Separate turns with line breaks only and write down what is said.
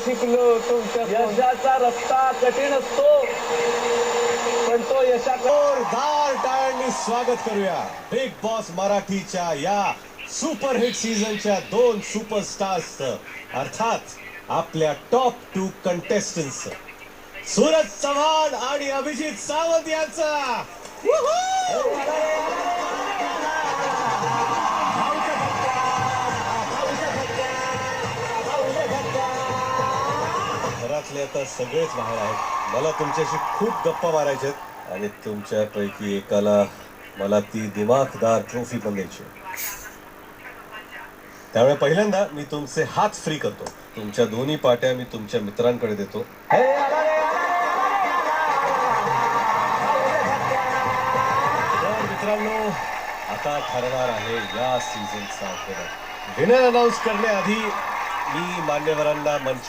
शिकलो तुमच्या यशाचा रस्ता कठीण असतो पण तो
जोरदार टाळ्यांनी स्वागत करूया बिग बॉस मराठीच्या या सुपरहिट सीझनच्या 2 सुपरस्टार्सचं, अर्थात आपल्या टॉप 2 कंटेस्टंट्सचं, सूरज चव्हाण आणि अभिजित सावंत यांचा. घरातले आता सगळेच बाहेर आहेत. मला तुमच्याशी खूप गप्पा मारायच्या आहेत आणि तुमच्यापैकी एकाला मला ती दिमाखदार ट्रॉफी पण द्यायची. त्यामुळे पहिल्यांदा मी तुमचे हात फ्री करतो. तुमच्या दोन्ही पाट्या मी तुमच्या मित्रांकडे देतो. मित्रांनो, आता ठरणार आहे या सीझनचा विनर अनाउन्स करण्याआधी मी मान्यवरांना मंच